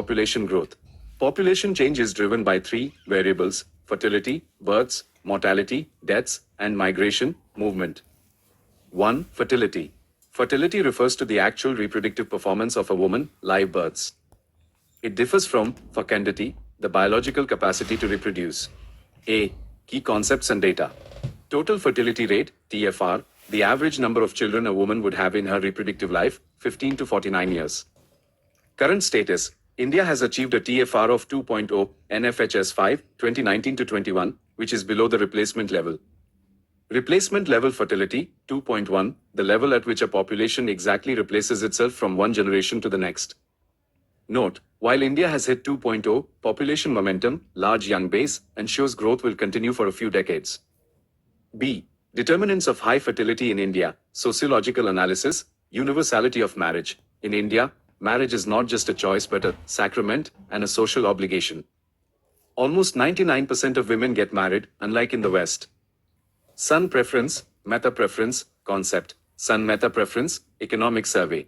population growth. Population change is driven by three variables: fertility, births, mortality, deaths, and migration, movement. 1. Fertility. Fertility refers to the actual reproductive performance of a woman, live births. It differs from fecundity, the biological capacity to reproduce. A. Key concepts and data. Total fertility rate, TFR, the average number of children a woman would have in her reproductive life, 15 to 49 years. Current status, India has achieved a TFR of 2.0, NFHS 5, 2019 to 21, which is below the replacement level. Replacement level fertility, 2.1, the level at which a population exactly replaces itself from one generation to the next. Note, while India has hit 2.0, population momentum, large young base, ensures growth will continue for a few decades. B. Determinants of high fertility in India, sociological analysis, universality of marriage. In India, marriage is not just a choice but a sacrament and a social obligation. Almost 99% of women get married, unlike in the West. Son preference, meta preference, concept. Son meta preference, economic survey.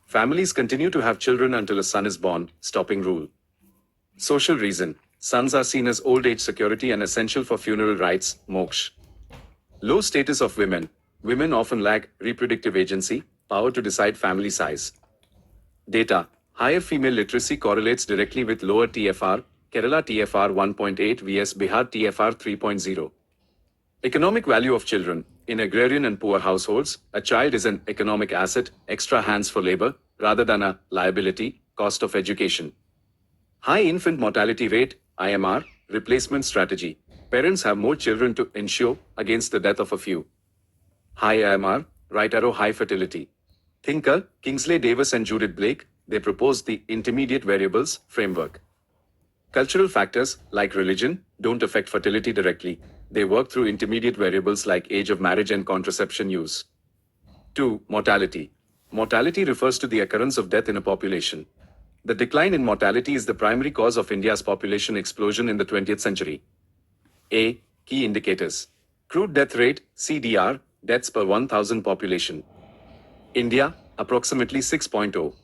Families continue to have children until a son is born, stopping rule. Social reason. Sons are seen as old age security and essential for funeral rites, moksha. Low status of women. Women often lack reproductive agency, power to decide family size. Data. Higher female literacy correlates directly with lower TFR, Kerala TFR 1.8 vs Bihar TFR 3.0. Economic value of children. In agrarian and poor households, a child is an economic asset, extra hands for labor, rather than a liability, cost of education. High infant mortality rate, IMR, replacement strategy. Parents have more children to ensure against the death of a few. High IMR, right arrow high fertility. Thinker, Kingsley Davis and Judith Blake, they proposed the intermediate variables framework. Cultural factors, like religion, don't affect fertility directly. They work through intermediate variables like age of marriage and contraception use. 2. Mortality. Mortality refers to the occurrence of death in a population. The decline in mortality is the primary cause of India's population explosion in the 20th century. A. Key indicators. Crude death rate, CDR, deaths per 1,000 population. India, approximately 6.0.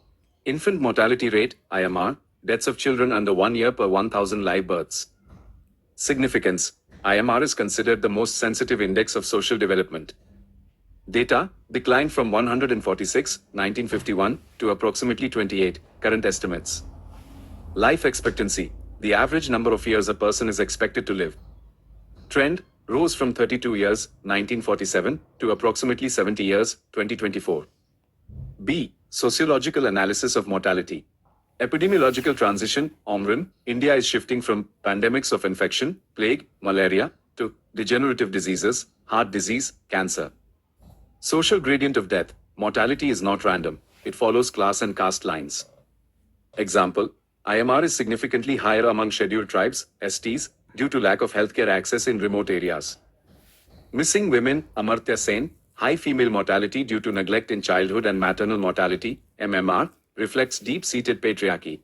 Infant mortality rate, IMR, deaths of children under 1 year per 1,000 live births. Significance. IMR is considered the most sensitive index of social development. Data declined from 146, 1951 to approximately 28, current estimates. Life expectancy, the average number of years a person is expected to live. Trend rose from 32 years, 1947 to approximately 70 years, 2024. B. Sociological analysis of mortality. Epidemiological transition, OMRAN, India is shifting from pandemics of infection, plague, malaria, to degenerative diseases, heart disease, cancer. Social gradient of death, mortality is not random, it follows class and caste lines. Example, IMR is significantly higher among scheduled tribes, STs, due to lack of healthcare access in remote areas. Missing women, Amartya Sen, high female mortality due to neglect in childhood and maternal mortality, MMR, reflects deep-seated patriarchy.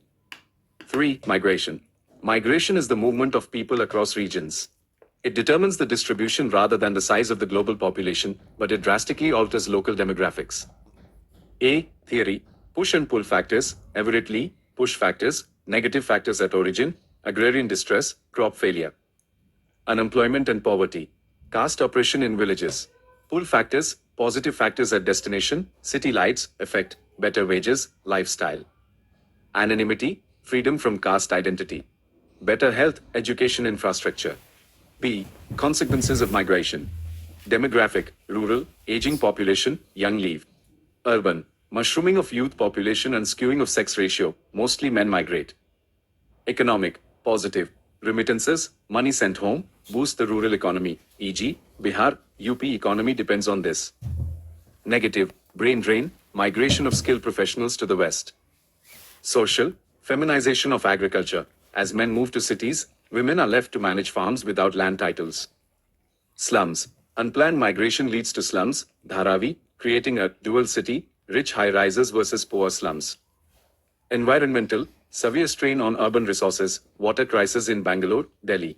3. Migration. Migration is the movement of people across regions. It determines the distribution rather than the size of the global population, but it drastically alters local demographics. A. Theory. Push and pull factors, Everett Lee, push factors, negative factors at origin, agrarian distress, crop failure. Unemployment and poverty. Caste oppression in villages. Pull factors, positive factors at destination, city lights, effect, better wages, lifestyle. Anonymity, freedom from caste identity. Better health, education infrastructure. B. Consequences of migration. Demographic, rural, aging population, young leave. Urban, mushrooming of youth population and skewing of sex ratio, mostly men migrate. Economic, positive, remittances, money sent home, boost the rural economy, e.g., Bihar, UP economy depends on this. Negative, brain drain, migration of skilled professionals to the West. Social, feminization of agriculture. As men move to cities, women are left to manage farms without land titles. Slums, unplanned migration leads to slums, Dharavi, creating a dual city, rich high-rises versus poor slums. Environmental, severe strain on urban resources, water crisis in Bangalore, Delhi.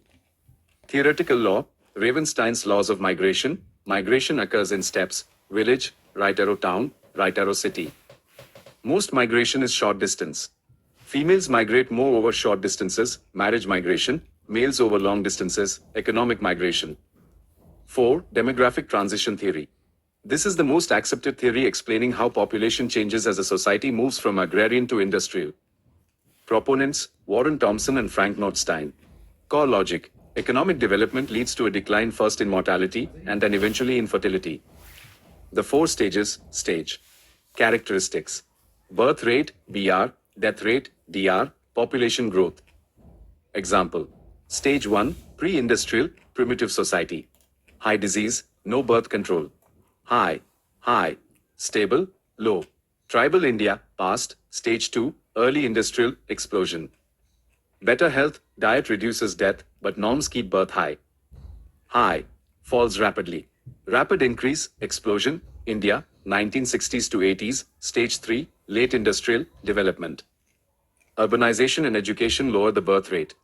Theoretical law, Ravenstein's laws of migration, migration occurs in steps, village, right arrow town, right arrow city. Most migration is short distance. Females migrate more over short distances, marriage migration, males over long distances, economic migration. 4. Demographic transition theory. This is the most accepted theory explaining how population changes as a society moves from agrarian to industrial. Proponents Warren Thompson and Frank Nordstein. Core logic. Economic development leads to a decline first in mortality and then eventually in fertility. The 4 stages. Stage. Characteristics. Birth rate, BR, death rate, DR, population growth. Example. Stage 1, pre-industrial, primitive society. High disease, no birth control. High, high, stable, low. Tribal India, past. Stage 2, early industrial, explosion. Better health, diet reduces death, but norms keep birth high. High, falls rapidly. Rapid increase, explosion, India, 1960s to 80s, stage 3, late industrial, development. Urbanization and education lower the birth rate.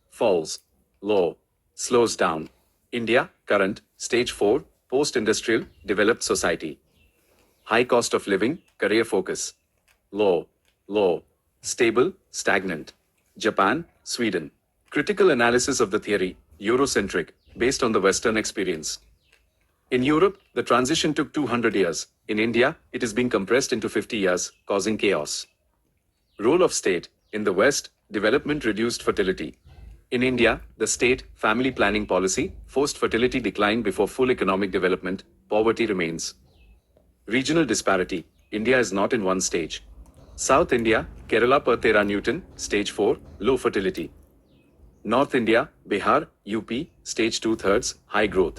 Falls, low, slows down. India, current, stage 4, post-industrial, developed society. High cost of living, career focus. Low, low, stable, stagnant. Japan, Sweden. Critical analysis of the theory, Eurocentric, based on the Western experience. In Europe, the transition took 200 years. In India, it is being compressed into 50 years, causing chaos. Role of state. In the West, development reduced fertility. In India, the state, family planning policy, forced fertility decline before full economic development, poverty remains. Regional disparity. India is not in one stage. South India, Kerala per 13 Newton, stage 4, low fertility. North India, Bihar, UP, stage 2/3, high growth.